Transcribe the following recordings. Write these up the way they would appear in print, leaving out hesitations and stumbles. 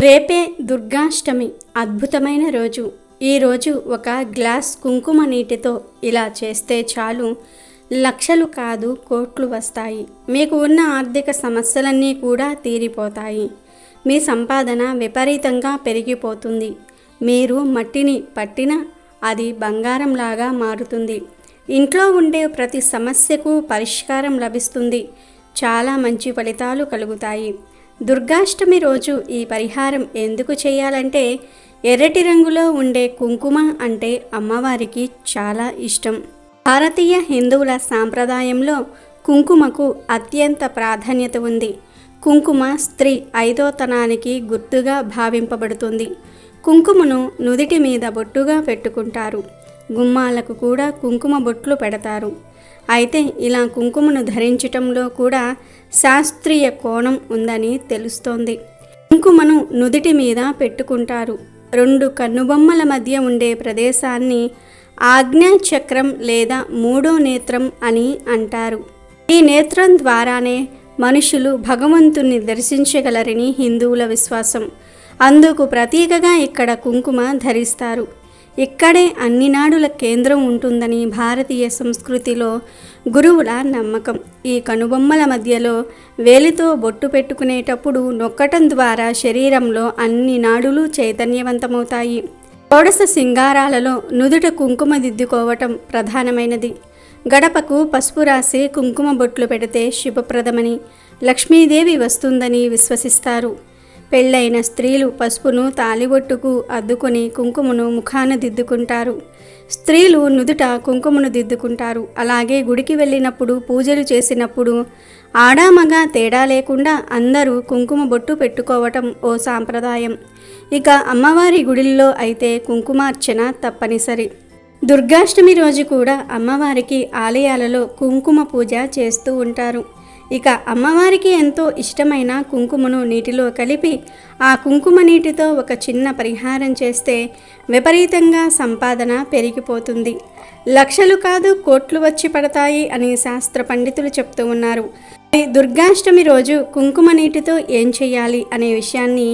రేపే దుర్గాష్టమి, అద్భుతమైన రోజు. ఈరోజు ఒక గ్లాస్ కుంకుమ నీటితో ఇలా చేస్తే చాలు, లక్షలు కాదు కోట్లు వస్తాయి. మీకు ఉన్న ఆర్థిక సమస్యలన్నీ కూడా తీరిపోతాయి. మీ సంపాదన విపరీతంగా పెరిగిపోతుంది. మీరు మట్టిని పట్టినా అది బంగారంలాగా మారుతుంది. ఇంట్లో ఉండే ప్రతి సమస్యకు పరిష్కారం లభిస్తుంది. చాలా మంచి ఫలితాలు కలుగుతాయి. దుర్గాష్టమి రోజు ఈ పరిహారం ఎందుకు చేయాలంటే, ఎర్రటి రంగులో ఉండే కుంకుమ అంటే అమ్మవారికి చాలా ఇష్టం. భారతీయ హిందువుల సాంప్రదాయంలో కుంకుమకు అత్యంత ప్రాధాన్యత ఉంది. కుంకుమ స్త్రీ ఐదోతనానికి గుర్తుగా భావింపబడుతుంది. కుంకుమను నుదిటి మీద బొట్టుగా పెట్టుకుంటారు. గుమ్మాలకు కూడా కుంకుమ బొట్లు పెడతారు. అయితే ఇలా కుంకుమను ధరించటంలో కూడా శాస్త్రీయ కోణం ఉందని తెలుస్తోంది. కుంకుమను నుదిటి మీద పెట్టుకుంటారు. రెండు కన్నుబొమ్మల మధ్య ఉండే ప్రదేశాన్ని ఆజ్ఞాచక్రం లేదా మూడో నేత్రం అని అంటారు. ఈ నేత్రం ద్వారానే మనుషులు భగవంతుణ్ణి దర్శించగలరని హిందువుల విశ్వాసం. అందుకు ప్రతీకగా ఇక్కడ కుంకుమ ధరిస్తారు. ఇక్కడే అన్ని నాడుల కేంద్రం ఉంటుందని భారతీయ సంస్కృతిలో గురువుల నమ్మకం. ఈ కనుబొమ్మల మధ్యలో వేలితో బొట్టు పెట్టుకునేటప్పుడు నొక్కటం ద్వారా శరీరంలో అన్ని నాడులు చైతన్యవంతమవుతాయి. షోడశ సింగారాలలో నుదుట కుంకుమ దిద్దుకోవటం ప్రధానమైనది. గడపకు పసుపు రాసి కుంకుమ బొట్లు పెడితే శుభప్రదమని, లక్ష్మీదేవి వస్తుందని విశ్వసిస్తారు. పెళ్ళైన స్త్రీలు పసుపును తాలిబొట్టుకు అద్దుకొని కుంకుమను ముఖాన దిద్దుకుంటారు. స్త్రీలు నుదుట కుంకుమను దిద్దుకుంటారు. అలాగే గుడికి వెళ్ళినప్పుడు, పూజలు చేసినప్పుడు ఆడామగ తేడా లేకుండా అందరూ కుంకుమ బొట్టు పెట్టుకోవటం ఓ సాంప్రదాయం. ఇక అమ్మవారి గుడిల్లో అయితే కుంకుమార్చన తప్పనిసరి. దుర్గాష్టమి రోజు కూడా అమ్మవారికి ఆలయాలలో కుంకుమ పూజ చేస్తూ ఉంటారు. ఇక అమ్మవారికి ఎంతో ఇష్టమైన కుంకుమను నీటిలో కలిపి ఆ కుంకుమ నీటితో ఒక చిన్న పరిహారం చేస్తే విపరీతంగా సంపాదన పెరిగిపోతుంది. లక్షలు కాదు కోట్లు వచ్చి పడతాయి అని శాస్త్ర పండితులు చెప్తూ ఉన్నారు. దుర్గాష్టమి రోజు కుంకుమ నీటితో ఏం చేయాలి అనే విషయాన్ని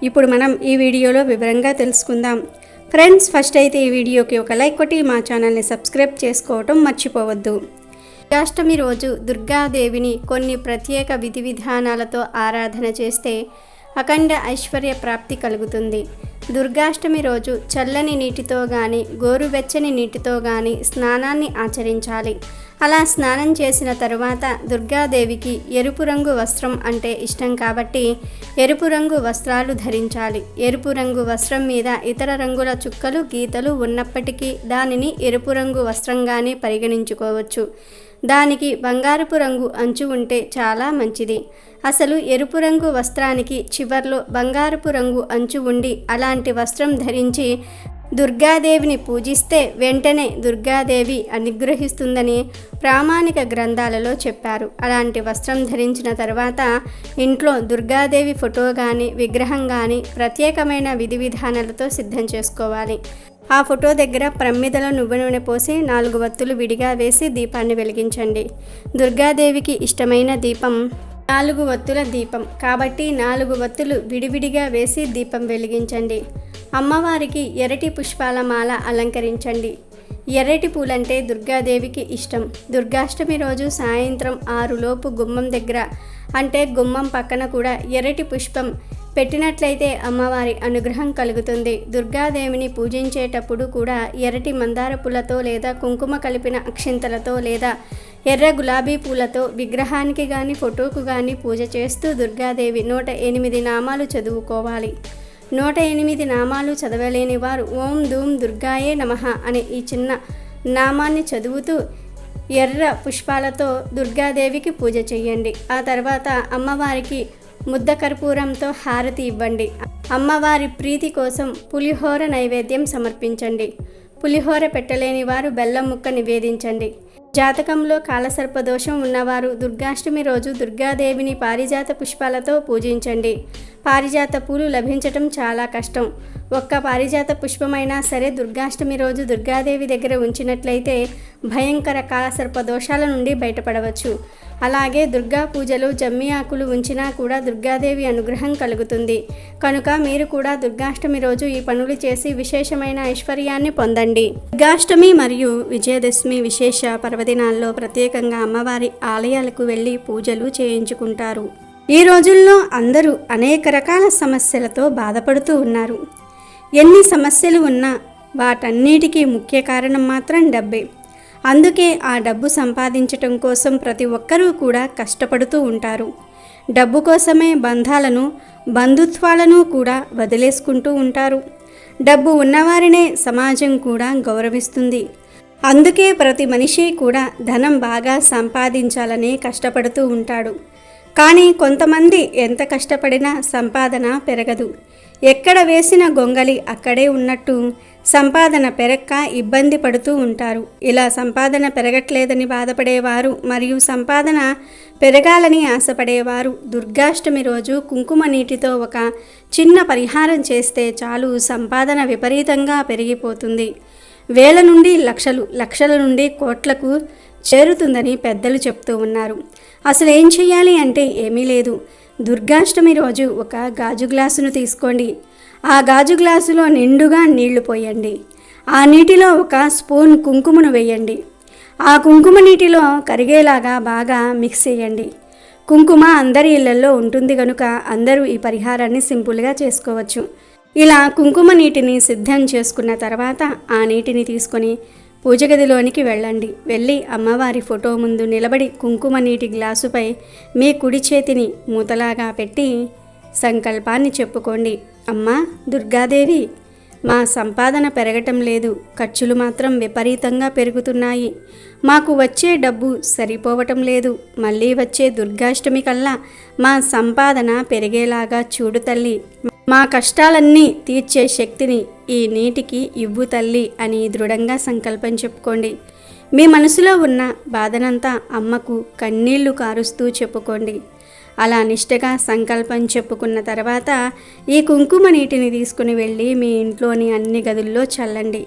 ఇప్పుడు మనం ఈ వీడియోలో వివరంగా తెలుసుకుందాం. ఫ్రెండ్స్, ఫస్ట్ అయితే ఈ వీడియోకి ఒక లైక్ కొట్టి మా ఛానల్ని సబ్స్క్రైబ్ చేసుకోవటం మర్చిపోవద్దు. దుర్గాష్టమి రోజు దుర్గాదేవిని కొన్ని ప్రత్యేక విధి విధానాలతో ఆరాధన చేస్తే అఖండ ఐశ్వర్య ప్రాప్తి కలుగుతుంది. దుర్గాష్టమి రోజు చల్లని నీటితో కానీ గోరువెచ్చని నీటితో కానీ స్నానాన్ని ఆచరించాలి. అలా స్నానం చేసిన తరువాత దుర్గాదేవికి ఎరుపు రంగు వస్త్రం అంటే ఇష్టం కాబట్టి ఎరుపు రంగు వస్త్రాలు ధరించాలి. ఎరుపు రంగు వస్త్రం మీద ఇతర రంగుల చుక్కలు గీతలు ఉన్నప్పటికీ దానిని ఎరుపు రంగు వస్త్రంగానే పరిగణించుకోవచ్చు. దానికి బంగారపు రంగు అంచు ఉంటే చాలా మంచిది. అసలు ఎరుపు రంగు వస్త్రానికి చివర్లో బంగారపు రంగు అంచు ఉండి అలాంటి వస్త్రం ధరించి దుర్గాదేవిని పూజిస్తే వెంటనే దుర్గాదేవి అనుగ్రహిస్తుందని ప్రామాణిక గ్రంథాలలో చెప్పారు. అలాంటి వస్త్రం ధరించిన తర్వాత ఇంట్లో దుర్గాదేవి ఫోటో కానీ విగ్రహం కానీ ప్రత్యేకమైన విధి విధానాలతో సిద్ధం చేసుకోవాలి. ఆ ఫోటో దగ్గర ప్రమిదలో నువ్వు నూనె పోసి 4 వత్తులు విడిగా వేసి దీపాన్ని వెలిగించండి. దుర్గాదేవికి ఇష్టమైన దీపం 4 వత్తుల దీపం కాబట్టి 4 వత్తులు విడివిడిగా వేసి దీపం వెలిగించండి. అమ్మవారికి ఎర్రటి పుష్పాల మాల అలంకరించండి. ఎర్రటి పూలంటే దుర్గాదేవికి ఇష్టం. దుర్గాష్టమి రోజు సాయంత్రం 6 లోపు గుమ్మం దగ్గర అంటే గుమ్మం పక్కన కూడా ఎర్రటి పుష్పం పెట్టినట్లయితే అమ్మవారి అనుగ్రహం కలుగుతుంది. దుర్గాదేవిని పూజించేటప్పుడు కూడా ఎర్రటి మందార పూలతో లేదా కుంకుమ కలిపిన అక్షింతలతో లేదా ఎర్ర గులాబీ పూలతో విగ్రహానికి కానీ ఫోటోకు కానీ పూజ చేస్తూ దుర్గాదేవి 108 నామాలు చదువుకోవాలి. 108 నామాలు చదవలేని వారు ఓం ధూం దుర్గాయే నమః అనే ఈ చిన్న నామాన్ని చదువుతూ ఎర్ర పుష్పాలతో దుర్గాదేవికి పూజ చేయండి. ఆ తర్వాత అమ్మవారికి ముద్ద కర్పూరంతో హారతి ఇవ్వండి. అమ్మవారి ప్రీతి కోసం పులిహోర నైవేద్యం సమర్పించండి. పులిహోర పెట్టలేని వారు బెల్లం ముక్క నివేదించండి. జాతకంలో కాలసర్పదోషం ఉన్నవారు దుర్గాష్టమి రోజు దుర్గాదేవిని పారిజాత పుష్పాలతో పూజించండి. పారిజాత పూలు లభించటం చాలా కష్టం. ఒక్క పారిజాత పుష్పమైనా సరే దుర్గాష్టమి రోజు దుర్గాదేవి దగ్గర ఉంచినట్లయితే భయంకర కాలసర్పదోషాల నుండి బయటపడవచ్చు. అలాగే దుర్గా పూజలో జమ్మి ఆకులు ఉంచినా కూడా దుర్గాదేవి అనుగ్రహం కలుగుతుంది. కనుక మీరు కూడా దుర్గాష్టమి రోజు ఈ పనులు చేసి విశేషమైన ఐశ్వర్యాన్ని పొందండి. దుర్గాష్టమి మరియు విజయదశమి విశేష పర్వదినాల్లో ప్రత్యేకంగా అమ్మవారి ఆలయాలకు వెళ్ళి పూజలు చేయించుకుంటారు. ఈ రోజుల్లో అందరూ అనేక రకాల సమస్యలతో బాధపడుతూ ఉన్నారు. ఎన్ని సమస్యలు ఉన్నా వాటన్నిటికీ ముఖ్య కారణం మాత్రం డబ్బే. అందుకే ఆ డబ్బు సంపాదించటం కోసం ప్రతి ఒక్కరూ కూడా కష్టపడుతూ ఉంటారు. డబ్బు కోసమే బంధాలను, బంధుత్వాలను కూడా వదిలేసుకుంటూ ఉంటారు. డబ్బు ఉన్నవారినే సమాజం కూడా గౌరవిస్తుంది. అందుకే ప్రతి మనిషి కూడా ధనం బాగా సంపాదించాలని కష్టపడుతూ ఉంటాడు. కానీ కొంతమంది ఎంత కష్టపడినా సంపాదన పెరగదు. ఎక్కడ వేసిన గొంగలి అక్కడే ఉన్నట్టు సంపాదన పెరక్క ఇబ్బంది పడుతూ ఉంటారు. ఇలా సంపాదన పెరగట్లేదని బాధపడేవారు మరియు సంపాదన పెరగాలని ఆశపడేవారు దుర్గాష్టమి రోజు కుంకుమ నీటితో ఒక చిన్న పరిహారం చేస్తే చాలు సంపాదన విపరీతంగా పెరిగిపోతుంది. వేల నుండి లక్షలు, లక్షల నుండి కోట్లకు చేరుతుందని పెద్దలు చెప్తూ ఉన్నారు. అసలు ఏం చేయాలి అంటే ఏమీ లేదు. దుర్గాష్టమి రోజు ఒక గాజు గ్లాసును తీసుకోండి. ఆ గాజు గ్లాసులో నిండుగా నీళ్లు పోయండి. ఆ నీటిలో ఒక స్పూన్ కుంకుమను వేయండి. ఆ కుంకుమ నీటిలో కరిగేలాగా బాగా మిక్స్ చేయండి. కుంకుమ అందరి ఇళ్లలో ఉంటుంది కనుక అందరూ ఈ పరిహారాన్ని సింపుల్గా చేసుకోవచ్చు. ఇలా కుంకుమ నీటిని సిద్ధం చేసుకున్న తర్వాత ఆ నీటిని తీసుకొని పూజ గదిలోనికి వెళ్ళండి. వెళ్ళి అమ్మవారి ఫోటో ముందు నిలబడి కుంకుమ నీటి గ్లాసుపై మీ కుడి చేతిని మూతలాగా పెట్టి సంకల్పాన్ని చెప్పుకోండి. అమ్మా దుర్గాదేవి, మా సంపాదన పెరగటం లేదు, ఖర్చులు మాత్రం విపరీతంగా పెరుగుతున్నాయి. మాకు వచ్చే డబ్బు సరిపోవటం లేదు. మళ్ళీ వచ్చే దుర్గాష్టమి కల్లా మా సంపాదన పెరిగేలాగా చూడు తల్లి. మా కష్టాలన్నీ తీర్చే శక్తిని ఈ నీటికి ఇవ్వు తల్లి అని దృఢంగా సంకల్పం చెప్పుకోండి. మీ మనసులో ఉన్న బాధనంతా అమ్మకు కన్నీళ్లు కారుస్తూ చెప్పుకోండి. అలా నిష్టగా సంకల్పం చెప్పుకున్న తర్వాత ఈ కుంకుమ నీటిని తీసుకుని వెళ్ళి మీ ఇంట్లోని అన్ని గదుల్లో చల్లండి.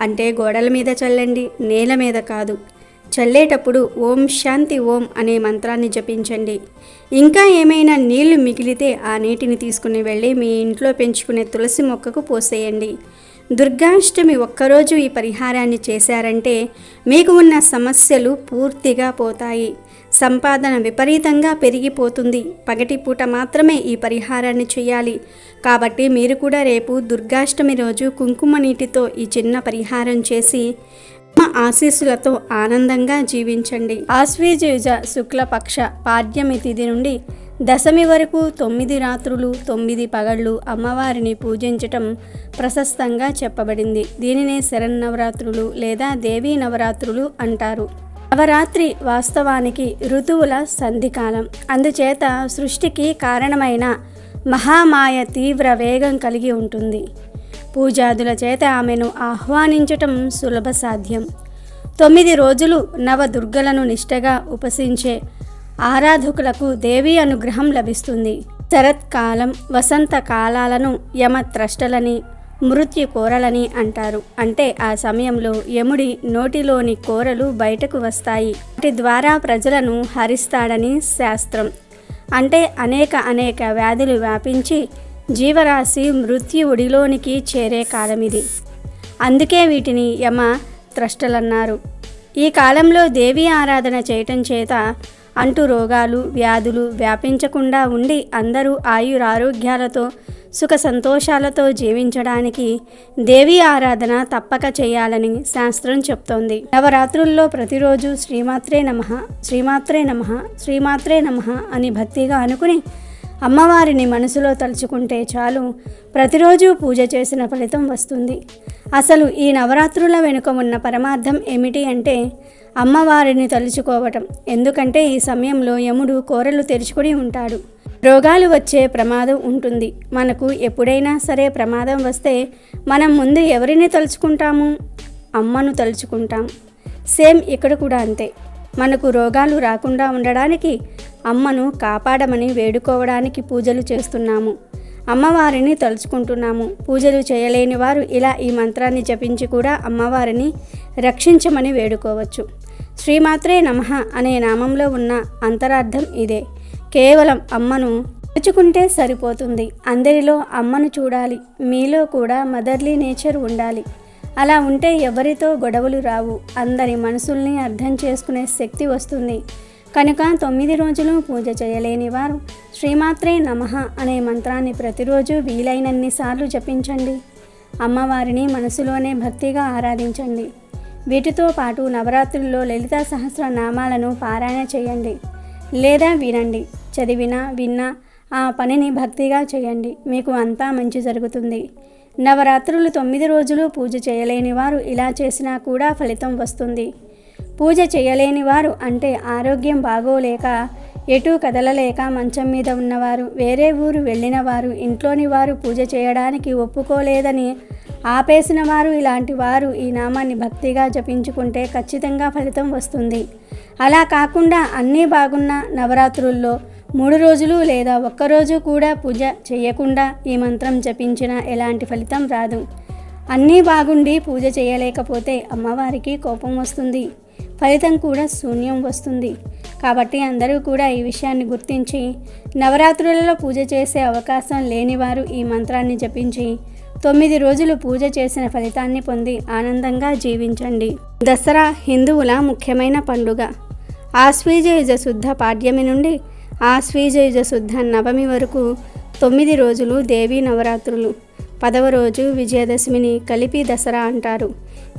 అంటే గోడల మీద చల్లండి, నేల మీద కాదు. చల్లేటప్పుడు ఓం శాంతి ఓం అనే మంత్రాన్ని జపించండి. ఇంకా ఏమైనా నీళ్లు మిగిలితే ఆ నీటిని తీసుకుని వెళ్ళి మీ ఇంట్లో పెంచుకునే తులసి మొక్కకు పోసేయండి. దుర్గాష్టమి ఒక్కరోజు ఈ పరిహారాన్ని చేశారంటే మీకు ఉన్న సమస్యలు పూర్తిగా పోతాయి. సంపాదన విపరీతంగా పెరిగిపోతుంది. పగటిపూట మాత్రమే ఈ పరిహారాన్ని చేయాలి. కాబట్టి మీరు కూడా రేపు దుర్గాష్టమి రోజు కుంకుమ నీటితో ఈ చిన్న పరిహారం చేసి మా ఆశీస్సులతో ఆనందంగా జీవించండి. ఆశ్వీజ శుక్లపక్ష పాడ్యమి తిథి నుండి దశమి వరకు 9 రాత్రులు 9 పగళ్ళు అమ్మవారిని పూజించటం ప్రశస్తంగా చెప్పబడింది. దీనినే శరన్నవరాత్రులు లేదా దేవీ నవరాత్రులు అంటారు. నవరాత్రి వాస్తవానికి ఋతువుల సంధికాలం. అందుచేత సృష్టికి కారణమైన మహామాయ తీవ్ర వేగం కలిగి ఉంటుంది. పూజాదుల చేత ఆమెను ఆహ్వానించటం సులభ సాధ్యం. 9 రోజులు నవదుర్గలను నిష్టగా ఉపాసించే ఆరాధకులకు దేవీ అనుగ్రహం లభిస్తుంది. శరత్కాలం, వసంత కాలాలను యమత్రష్టలని, మృత్యు కోరలని అంటారు. అంటే ఆ సమయంలో యముడి నోటిలోని కోరలు బయటకు వస్తాయి. వాటి ద్వారా ప్రజలను హరిస్తాడని శాస్త్రం. అంటే అనేక వ్యాధులు వ్యాపించి జీవరాశి మృత్యువుడిలోనికి చేరే కాలమిది. అందుకే వీటిని యమ త్రష్టలన్నారు. ఈ కాలంలో దేవీ ఆరాధన చేయటం చేత అంటు రోగాలు, వ్యాధులు వ్యాపించకుండా ఉండి అందరూ ఆయురారోగ్యాలతో సుఖ సంతోషాలతో జీవించడానికి దేవీ ఆరాధన తప్పక చేయాలని శాస్త్రం చెప్తోంది. నవరాత్రుల్లో ప్రతిరోజు శ్రీమాత్రే నమః, శ్రీమాత్రే నమః, శ్రీమాత్రే నమః అని భక్తిగా అనుకుని అమ్మవారిని మనసులో తలుచుకుంటే చాలు, ప్రతిరోజు పూజ చేసిన ఫలితం వస్తుంది. అసలు ఈ నవరాత్రుల వెనుక ఉన్న పరమార్థం ఏమిటి అంటే అమ్మవారిని తలుచుకోవటం. ఎందుకంటే ఈ సమయంలో యముడు కోరలు తెరుచుకొని ఉంటాడు. రోగాలు వచ్చే ప్రమాదం ఉంటుంది. మనకు ఎప్పుడైనా సరే ప్రమాదం వస్తే మనం ముందు ఎవరిని తలుచుకుంటాము? అమ్మను తలుచుకుంటాం. సేమ్ ఇక్కడ కూడా అంతే. మనకు రోగాలు రాకుండా ఉండడానికి అమ్మను కాపాడమని వేడుకోవడానికి పూజలు చేస్తున్నాము. అమ్మవారిని తలుచుకుంటున్నాము. పూజలు చేయలేని వారు ఇలా ఈ మంత్రాన్ని జపించి కూడా అమ్మవారిని రక్షించమని వేడుకోవచ్చు. శ్రీమాత్రే నమః అనే నామంలో ఉన్న అంతరార్థం ఇదే. కేవలం అమ్మను పిలుచుకుంటే సరిపోతుంది. అందరిలో అమ్మను చూడాలి. మీలో కూడా మదర్లీ నేచర్ ఉండాలి. అలా ఉంటే ఎవరితో గొడవలు రావు. అందరి మనసుల్ని అర్థం చేసుకునే శక్తి వస్తుంది. కనుక 9 రోజులు పూజ చేయలేని వారు శ్రీమాత్రే నమః అనే మంత్రాన్ని ప్రతిరోజు వీలైనన్ని సార్లు జపించండి. అమ్మవారిని మనసులోనే భక్తిగా ఆరాధించండి. వీటితో పాటు నవరాత్రుల్లో లలితా సహస్రనామాలను పారాయణ చేయండి లేదా వినండి. చదివినా విన్నా ఆ పనిని భక్తిగా చేయండి. మీకు అంతా మంచి జరుగుతుంది. నవరాత్రులు 9 రోజులు పూజ చేయలేని వారు ఇలా చేసినా కూడా ఫలితం వస్తుంది. పూజ చేయలేని వారు అంటే ఆరోగ్యం బాగోలేక, ఎటూ కదలలేక మంచం మీద ఉన్నవారు, వేరే ఊరు వెళ్ళిన వారు, ఇంట్లోని వారు పూజ చేయడానికి ఒప్పుకోలేదని ఆపేసిన వారు, ఇలాంటి వారు ఈ నామాన్ని భక్తిగా జపించుకుంటే ఖచ్చితంగా ఫలితం వస్తుంది. అలా కాకుండా అన్నీ బాగున్న నవరాత్రుల్లో 3 రోజులు లేదా ఒక్కరోజు కూడా పూజ చేయకుండా ఈ మంత్రం జపించినా ఎలాంటి ఫలితం రాదు. అన్నీ బాగుండి పూజ చేయలేకపోతే అమ్మవారికి కోపం వస్తుంది. ఫలితం కూడా శూన్యం వస్తుంది. కాబట్టి అందరూ కూడా ఈ విషయాన్ని గుర్తించి నవరాత్రులలో పూజ చేసే అవకాశం లేనివారు ఈ మంత్రాన్ని జపించి 9 రోజులు పూజ చేసిన ఫలితాన్ని పొంది ఆనందంగా జీవించండి. దసరా హిందువుల ముఖ్యమైన పండుగ. ఆశ్వీజయుజ శుద్ధ పాడ్యమి నుండి ఆశ్వీజయుజ శుద్ధ నవమి వరకు 9 రోజులు దేవీ నవరాత్రులు. 10వ రోజు విజయదశమిని కలిపి దసరా అంటారు.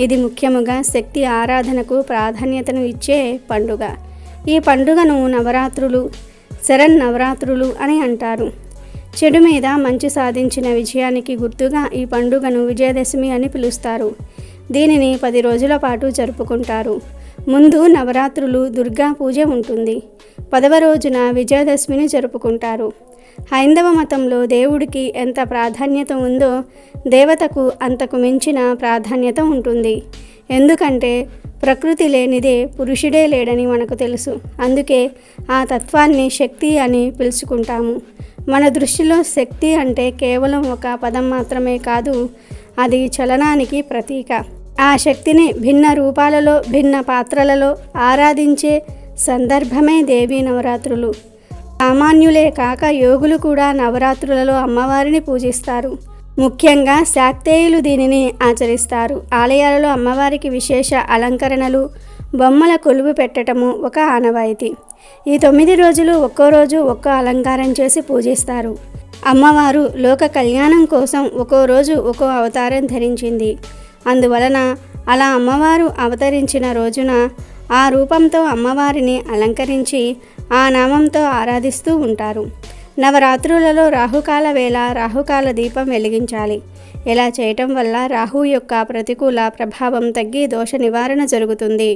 ఇది ముఖ్యముగా శక్తి ఆరాధనకు ప్రాధాన్యతను ఇచ్చే పండుగ. ఈ పండుగను నవరాత్రులు, శరన్నవరాత్రులు అని అంటారు. చెడు మీద మంచి సాధించిన విజయానికి గుర్తుగా ఈ పండుగను విజయదశమి అని పిలుస్తారు. దీనిని 10 రోజుల పాటు జరుపుకుంటారు. ముందు నవరాత్రులు దుర్గా పూజ ఉంటుంది. 10వ రోజున విజయదశమిని జరుపుకుంటారు. హైందవ మతంలో దేవుడికి ఎంత ప్రాధాన్యత ఉందో దేవతకు అంతకు మించిన ప్రాధాన్యత ఉంటుంది. ఎందుకంటే ప్రకృతి లేనిదే పురుషుడే లేడని మనకు తెలుసు. అందుకే ఆ తత్వాన్ని శక్తి అని పిలుచుకుంటాము. మన దృష్టిలో శక్తి అంటే కేవలం ఒక పదం మాత్రమే కాదు, అది చలనానికి ప్రతీక. ఆ శక్తిని భిన్న రూపాలలో, భిన్న పాత్రలలో ఆరాధించే సందర్భమే దేవీ నవరాత్రులు. సామాన్యులే కాక యోగులు కూడా నవరాత్రులలో అమ్మవారిని పూజిస్తారు. ముఖ్యంగా శాక్తేయులు దీనిని ఆచరిస్తారు. ఆలయాలలో అమ్మవారికి విశేష అలంకరణలు, బొమ్మల కొలువు పెట్టడము ఒక ఆనవాయితీ. ఈ 9 రోజులు ఒక్కో రోజు ఒక్కో అలంకారం చేసి పూజిస్తారు. అమ్మవారు లోక కళ్యాణం కోసం ఒక్కో రోజు ఒక్కో అవతారం ధరించింది. అందువలన అలా అమ్మవారు అవతరించిన రోజున ఆ రూపంతో అమ్మవారిని అలంకరించి ఆ నామంతో ఆరాధిస్తూ ఉంటారు. నవరాత్రులలో రాహుకాల వేళ రాహుకాల దీపం వెలిగించాలి. ఇలా చేయటం వల్ల రాహు యొక్క ప్రతికూల ప్రభావం తగ్గి దోష నివారణ జరుగుతుంది.